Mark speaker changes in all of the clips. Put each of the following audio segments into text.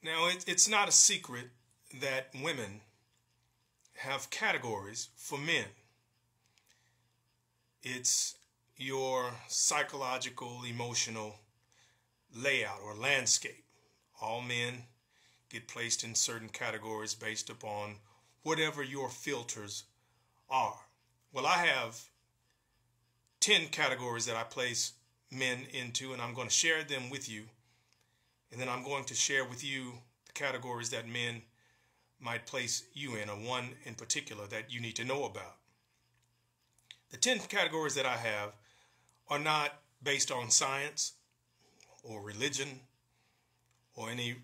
Speaker 1: Now, it's not a secret that women have categories for men. It's your psychological, emotional layout or landscape. All men get placed in certain categories based upon whatever your filters are. Well, I have 10 categories that I place men into, and I'm going to share them with you. And then I'm going to share with you the categories that men might place you in, or one in particular that you need to know about. The 10 categories that I have are not based on science or religion or any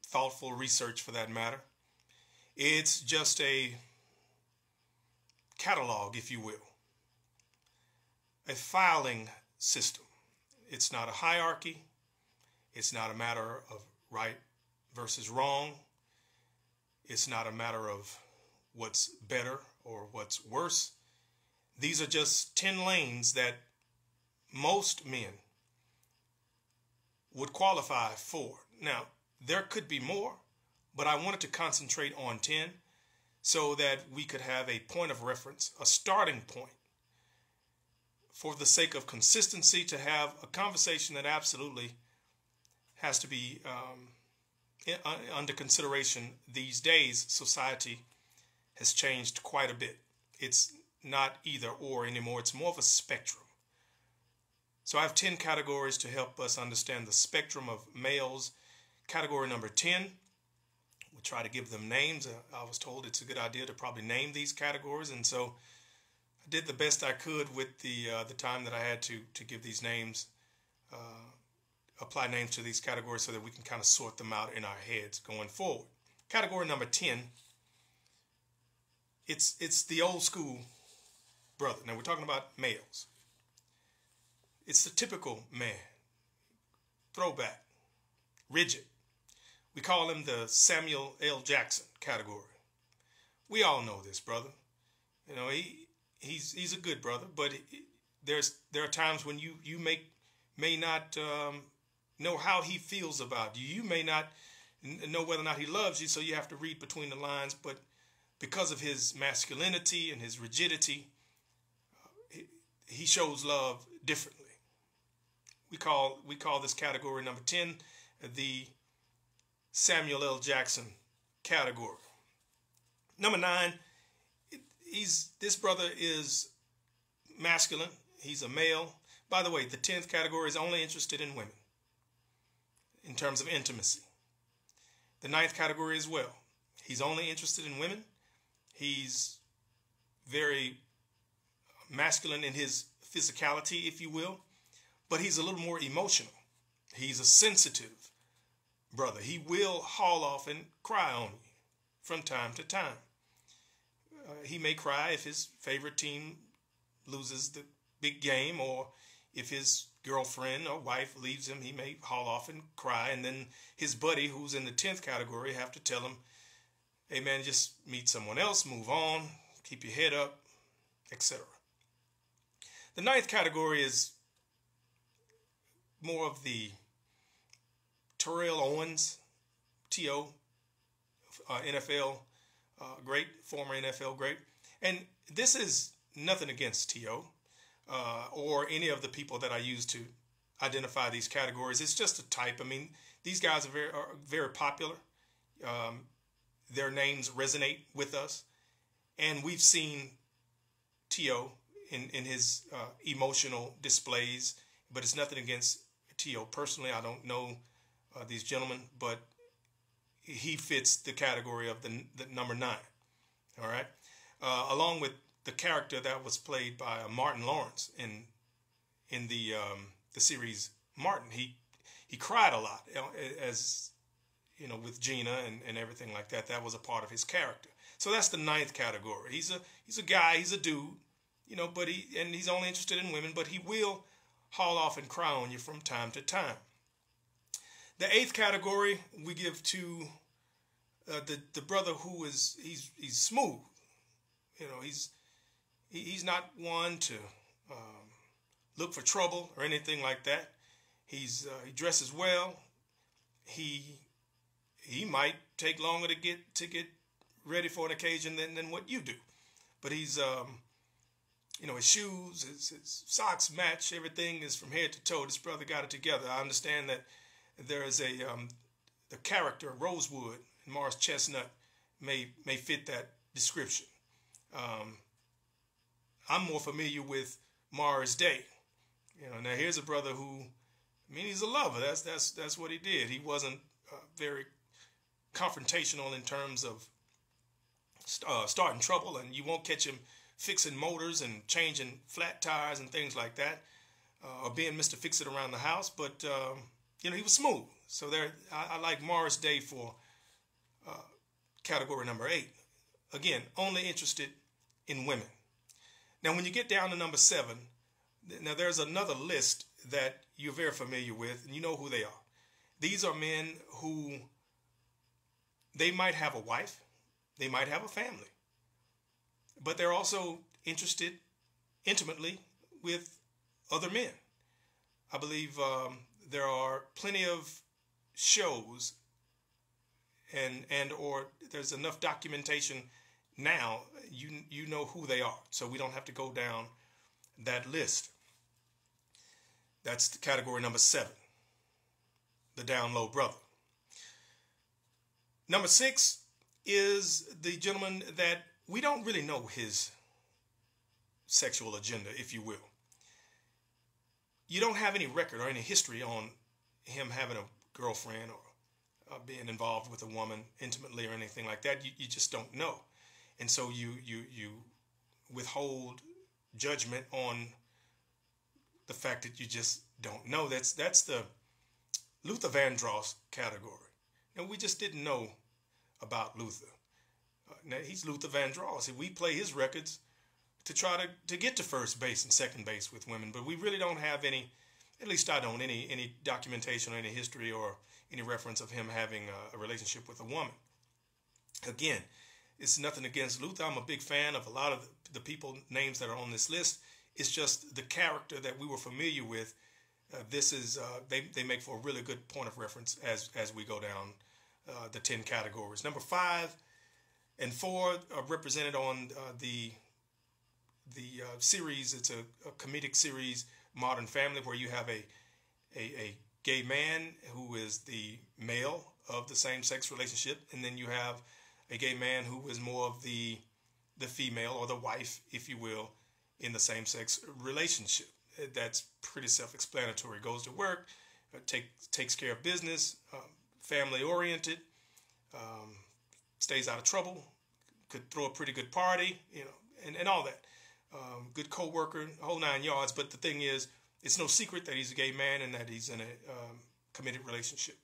Speaker 1: thoughtful research for that matter. It's just a catalog, if you will, a filing system. It's not a hierarchy. It's not a matter of right versus wrong. It's not a matter of what's better or what's worse. These are just 10 lanes that most men would qualify for. Now, there could be more, but I wanted to concentrate on 10 so that we could have a point of reference, a starting point, for the sake of consistency, to have a conversation that absolutely has to be under consideration these days. Society has changed quite a bit. It's not either or anymore. It's more of a spectrum. So I have 10 categories to help us understand the spectrum of males. Category number 10, we'll try to give them names. I was told it's a good idea to probably name these categories, and so I did the best I could with the time that I had to give these names, apply names to these categories so that we can kind of sort them out in our heads going forward. Category number 10, it's the old school brother. Now we're talking about males. It's the typical man, throwback, rigid. We call him the Samuel L. Jackson category. We all know this brother. You know, he's a good brother, but there are times when you may not know how he feels about you. You may not know whether or not he loves you, so you have to read between the lines. But because of his masculinity and his rigidity, he shows love differently. We call this category number 10 the Samuel L. Jackson category. Number 9, this brother is masculine. He's a male. By the way, the 10th category is only interested in women in terms of intimacy. The 9th category as well. He's only interested in women. He's very masculine in his physicality, if you will, but he's a little more emotional. He's a sensitive brother. He will haul off and cry on you from time to time. He may cry if his favorite team loses the big game, or if his girlfriend or wife leaves him, he may haul off and cry. And then his buddy, who's in the 10th category, have to tell him, hey man, just meet someone else, move on, keep your head up, etc. The 9th category is more of the Terrell Owens, T.O., NFL great, former NFL great. And this is nothing against T.O. Or any of the people that I use to identify these categories. It's just a type. I mean, these guys are very popular. Their names resonate with us. And we've seen T.O. in his emotional displays, but it's nothing against T.O. Personally, I don't know these gentlemen, but he fits the category of the number 9. All right, along with the character that was played by Martin Lawrence in the series Martin. He cried a lot, as you know, with Gina and everything like that. That was a part of his character. So that's the 9th category. He's a guy. He's a dude, you know, but he's only interested in women, but he will haul off and cry on you from time to time. The 8th category we give to the brother who he's smooth. You know, he's not one to look for trouble or anything like that. He dresses well. He he might take longer to get ready for an occasion than what you do. But he's his shoes, his socks match, everything is from head to toe. This brother got it together. I understand that there is the character Rosewood and Morris Chestnut may fit that description. I'm more familiar with Morris Day. Now here's a brother who, he's a lover. That's what he did. He wasn't very confrontational in terms of starting trouble, and you won't catch him fixing motors and changing flat tires and things like that, or being Mr. Fix-It around the house. But he was smooth. So I like Morris Day for category number 8. Again, only interested in women. Now, when you get down to number 7, now there's another list that you're very familiar with, and you know who they are. These are men who, they might have a wife, they might have a family, but they're also interested intimately with other men. I believe there are plenty of shows and or there's enough documentation now, you know who they are, so we don't have to go down that list. That's the category number 7, the down low brother. Number 6 is the gentleman that we don't really know his sexual agenda, if you will. You don't have any record or any history on him having a girlfriend or being involved with a woman intimately or anything like that. You just don't know. And so you withhold judgment on the fact that you just don't know. That's the Luther Vandross category. And we just didn't know about Luther. Now he's Luther Vandross, and we play his records to try to get to first base and second base with women, but we really don't have any, at least I don't, any documentation or any history or any reference of him having a relationship with a woman. Again, it's nothing against Luther. I'm a big fan of a lot of the people names that are on this list. It's just the character that we were familiar with. This is they make for a really good point of reference as we go down the 10 categories. Number 5 and 4 are represented on the series. It's a comedic series, Modern Family, where you have a gay man who is the male of the same-sex relationship, and then you have a gay man who is more of the female or the wife, if you will, in the same-sex relationship. That's pretty self-explanatory. Goes to work, takes care of business, family-oriented, stays out of trouble, could throw a pretty good party, and all that. Good co-worker, whole 9 yards. But the thing is, it's no secret that he's a gay man and that he's in a committed relationship.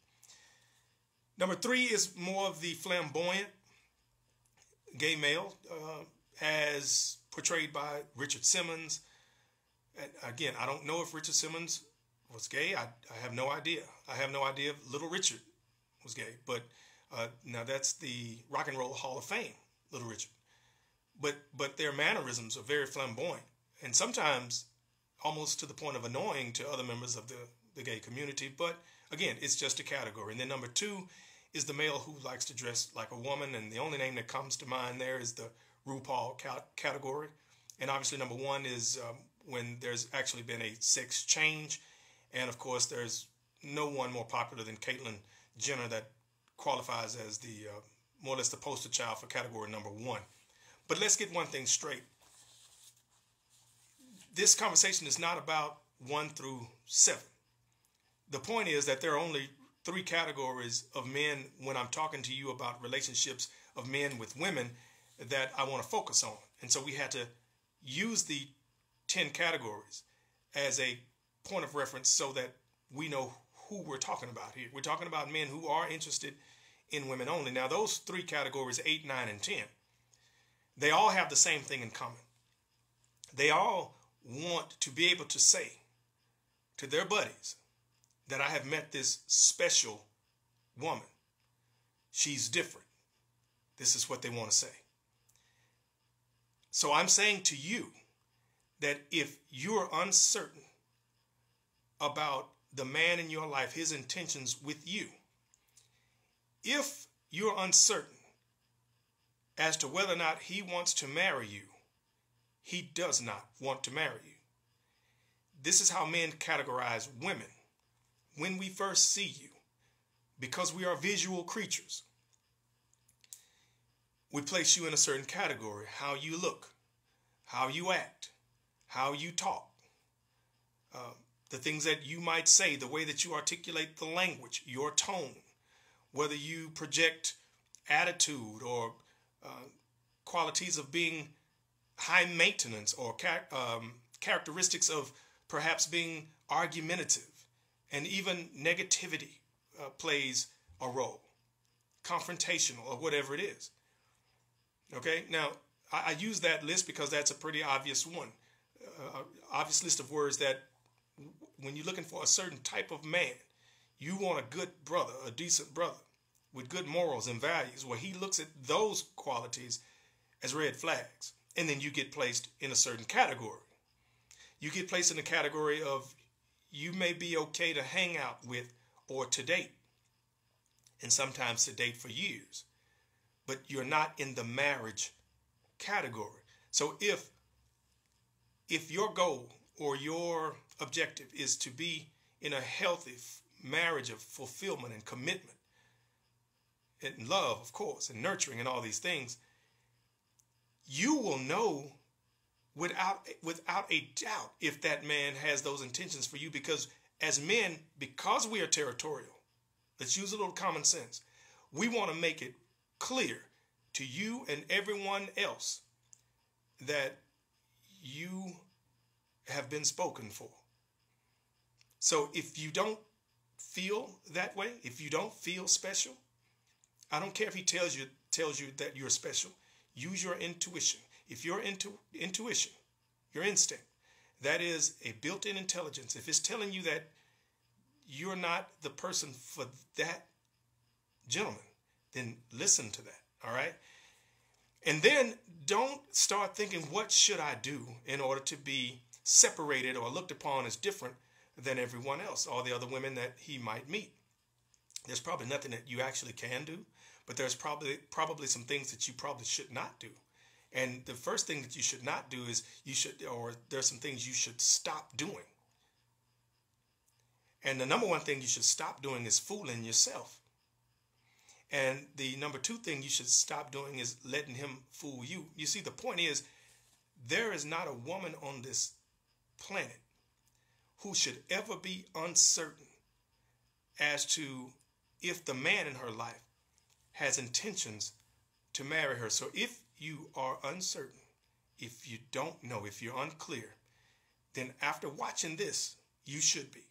Speaker 1: Number 3 is more of the flamboyant gay male, as portrayed by Richard Simmons. And again, I don't know if Richard Simmons was gay. I have no idea. I have no idea if Little Richard was gay. But now that's the Rock and Roll Hall of Fame, Little Richard. But their mannerisms are very flamboyant, and sometimes almost to the point of annoying to other members of the gay community. But again, it's just a category. And then number 2 is the male who likes to dress like a woman, and the only name that comes to mind there is the RuPaul category. And obviously number 1 is when there's actually been a sex change. And of course, there's no one more popular than Caitlyn Jenner that qualifies as the more or less the poster child for category number 1. But let's get one thing straight. This conversation is not about 1 through 7. The point is that there are only 3 categories of men when I'm talking to you about relationships of men with women that I want to focus on. And so we had to use the 10 categories as a point of reference so that we know who we're talking about here. We're talking about men who are interested in women only. Now, those 3 categories, 8, 9, and 10, they all have the same thing in common. They all want to be able to say to their buddies that I have met this special woman. She's different. This is what they want to say. So I'm saying to you that if you're uncertain about the man in your life, his intentions with you, if you're uncertain as to whether or not he wants to marry you, he does not want to marry you. This is how men categorize women. When we first see you, because we are visual creatures, we place you in a certain category. How you look, how you act, how you talk, the things that you might say, the way that you articulate the language, your tone, whether you project attitude or qualities of being high maintenance or characteristics of perhaps being argumentative, and even negativity plays a role, confrontational or whatever it is. Okay, now I use that list because that's a pretty obvious one, obvious list of words that when you're looking for a certain type of man, you want a good brother, a decent brother with good morals and values, where he looks at those qualities as red flags. And then you get placed in a certain category. You get placed in the category of you may be okay to hang out with or to date, and sometimes to date for years, but you're not in the marriage category. So if your goal or your objective is to be in a healthy marriage of fulfillment and commitment and love, of course, and nurturing and all these things, you will know without a doubt if that man has those intentions for you, because as men, because we are territorial, let's use a little common sense, we want to make it clear to you and everyone else that you have been spoken for. So if you don't feel that way, if you don't feel special, I don't care if he tells you that you're special. Use your intuition. If your intuition, your instinct, that is a built-in intelligence, if it's telling you that you're not the person for that gentleman, then listen to that, all right? And then don't start thinking, what should I do in order to be separated or looked upon as different than everyone else, all the other women that he might meet. There's probably nothing that you actually can do, but there's probably some things that you probably should not do. And the first thing that you should not do is there's some things you should stop doing. And the number one thing you should stop doing is fooling yourself. And the number two thing you should stop doing is letting him fool you. You see, the point is, there is not a woman on this planet who should ever be uncertain as to if the man in her life has intentions to marry her. So if you are uncertain, if you don't know, if you're unclear, then after watching this, you should be.